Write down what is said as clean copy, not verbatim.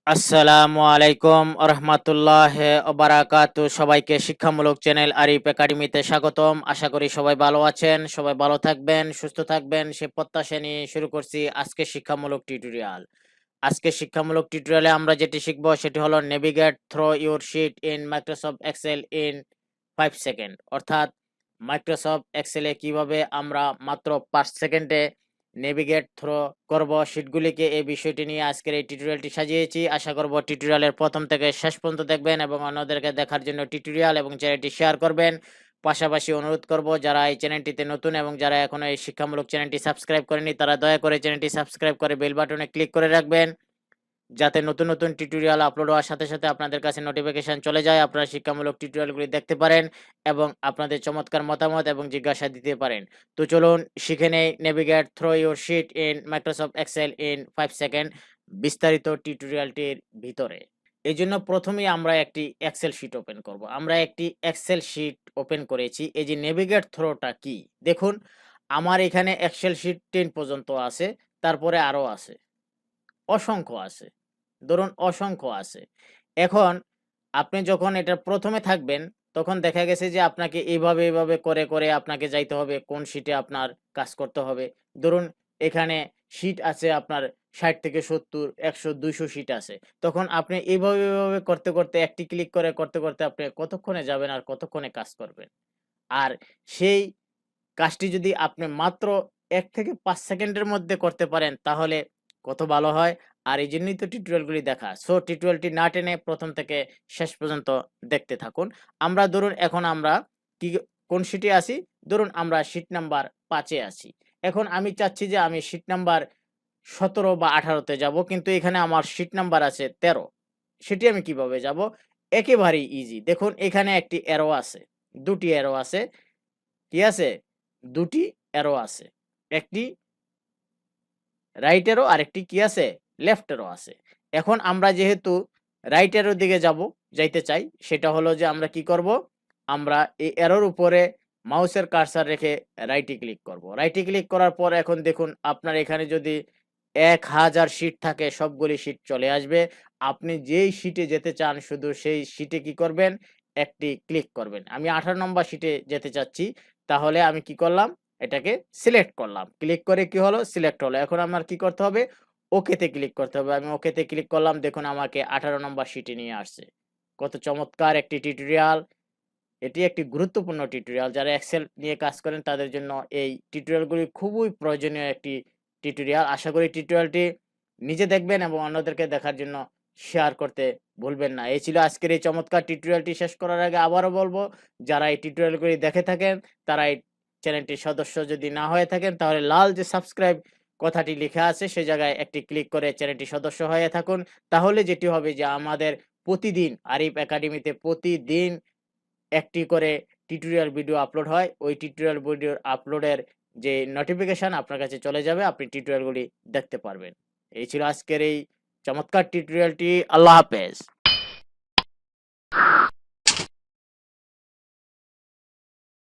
আসসালামু আলাইকুম রহমতুল্লাহ বারাকাতু। সবাইকে শিক্ষামূলক চ্যানেল আরিফ একাডেমিতে স্বাগতম। আশা করি সবাই ভালো আছেন, সবাই ভালো থাকবেন, সুস্থ থাকবেন সে প্রত্যাশা নিয়ে শুরু করছি আজকে শিক্ষামূলক টিউটোরিয়াল। আজকে শিক্ষামূলক টিউটোরিয়ালে আমরা যেটি শিখব সেটি হলো navigate through your sheet in Microsoft Excel in 5 second. অর্থাৎ মাইক্রোসফট এক্সেলে কিভাবে আমরা মাত্র 5 সেকেন্ডে নেভিগেট থ্রো করব শিটগুলিকে, এই বিষয়টি নিয়ে আজকের এই টিউটোরিয়ালটি সাজিয়েছি। আশা করব টিউটোরিয়ালের প্রথম থেকে শেষ পর্যন্ত দেখবেন এবং অন্যদেরকে দেখার জন্য টিউটোরিয়াল এবং চ্যানেলটি শেয়ার করবেন। পাশাপাশি অনুরোধ করব, যারা এই চ্যানেলটিতে নতুন এবং যারা এখনো এই শিক্ষামূলক চ্যানেলটি সাবস্ক্রাইব করেনি তারা দয়া করে চ্যানেলটি সাবস্ক্রাইব করে বেল বাটনে ক্লিক করে রাখবেন, যাতে নতুন নতুন টিউটোরিয়াল আপলোড হওয়ার সাথে সাথে আপনাদের কাছে নোটিফিকেশন চলে যায়, আপনারা শিক্ষামূলক টিউটোরিয়ালগুলি দেখতে পারেন এবং আপনাদের চমৎকার মতামত এবং জিজ্ঞাসা দিতে পারেন। তো চলুন শিখে নেই navigate through your sheet in Microsoft Excel in 5 second বিস্তারিত টিউটোরিয়ালটির ভিতরে। এই জন্য প্রথমেই আমরা একটি এক্সেল শিট ওপেন করব। আমরা একটি এক্সেল শিট ওপেন করেছি। এই যে নেভিগেট থ্রোটা কি দেখুন, আমার এখানে এক্সেল শিট 10 পর্যন্ত আছে, তারপরে আরো আছে, অসংখ্য আছে, ধরুন অসংখ্য আছে। এখন আপনি যখন এটা প্রথমে থাকবেন তখন দেখা গেছে যে আপনাকে এইভাবে করে করে আপনাকে যাইতে হবে কোন শিটে আপনার কাজ করতে হবে। ধরুন এখানে শিট আছে আপনার 60 থেকে 70, 100, 200 শিট আছে। তখন আপনি এইভাবে করতে করতে একটি ক্লিক করে করতে করতে আপনি কতক্ষণে যাবেন আর কতক্ষণে কাজ করবেন। আর সেই কাজটি যদি আপনি মাত্র 1 থেকে 5 সেকেন্ডের মধ্যে করতে পারেন তাহলে কত ভালো হয়। আর এইজন্যই তো টিউটোরিয়ালগুলি দেখা। সো টিউটোরিয়ালটি না টেনে প্রথম থেকে শেষ পর্যন্ত দেখতে থাকুন। আমরা ধরুন এখন আমরা কি কোন শিটে আছি? ধরুন আমরা শিট নাম্বার 5 এ আছি। এখন আমি চাচ্ছি যে আমি শিট নাম্বার 17 বা 18 তে যাব, কিন্তু এখানে আমার শিট নাম্বার আছে 13। সেটি আমি কিভাবে যাব? একেবারেই ইজি। দেখুন এখানে একটি অ্যারো আছে, 2 টি অ্যারো আছে। কি আছে? 2 টি অ্যারো আছে। একটি রাইট অ্যারো আরেকটি কি আছে? লেফট অ্যারো আছে। এখন আমরা যেহেতু রাইট অ্যারোর দিকে যাইতে চাই, সেটা হলো যে আমরা কি করব? আমরা এই অ্যারোর উপরে মাউসের কার্সার রেখে রাইটে ক্লিক করব। রাইটে ক্লিক করার পর এখন দেখুন আপনার এখানে যদি 1000 শিট থাকে সবগুলি শিট চলে আসবে। আপনি যেই শিটে যেতে চান শুধু সেই শিটে কি করবেন? একটি ক্লিক করবেন। আমি 18 নম্বর শিটে যেতে চাচ্ছি। তাহলে আমি কি করলাম? এটাকে সিলেক্ট করলাম। ক্লিক করে কি হলো? সিলেক্ট হলো। এখন আমার কি করতে হবে? ওকে তে ক্লিক করতে হবে। আমি ওকে তে ক্লিক করলাম। দেখুন আমাকে 18 নম্বর শিটে নিয়ে আসছে। কত চমৎকার একটি টিউটোরিয়াল! এটি একটি গুরুত্বপূর্ণ টিউটোরিয়াল। যারা এক্সেল নিয়ে কাজ করেন তাদের জন্য এই টিউটোরিয়ালগুলি খুবই প্রয়োজনীয় একটি টিউটোরিয়াল। আশা করি টিউটোরিয়ালটি নিজে দেখবেন এবং অন্যদেরকে দেখার জন্য শেয়ার করতে ভুলবেন না। এই ছিল আজকের এই চমৎকার টিউটোরিয়ালটি। শেষ করার আগে আবারও বলব, যারা এই টিউটোরিয়ালগুলি দেখে থাকেন তারা এই চ্যানেলটির সদস্য যদি না হয়ে থাকেন তাহলে লাল যে সাবস্ক্রাইব কথাটি লেখা আছে সে জায়গায় একটি ক্লিক করে চ্যানেলটির সদস্য হয়ে থাকুন। তাহলে যেটি হবে যে আমাদের প্রতিদিন আরিফ একাডেমিতে প্রতিদিন একটি করে টিউটোরিয়াল ভিডিও আপলোড হয়। ওই টিউটোরিয়াল ভিডিওর আপলোডের যে নোটিফিকেশন আপনার কাছে চলে যাবে, আপনি টিউটোরিয়ালগুলি দেখতে পারবেন। এই ছিল আজকের এই চমৎকার টিউটোরিয়ালটি। আল্লাহ হাফেজ।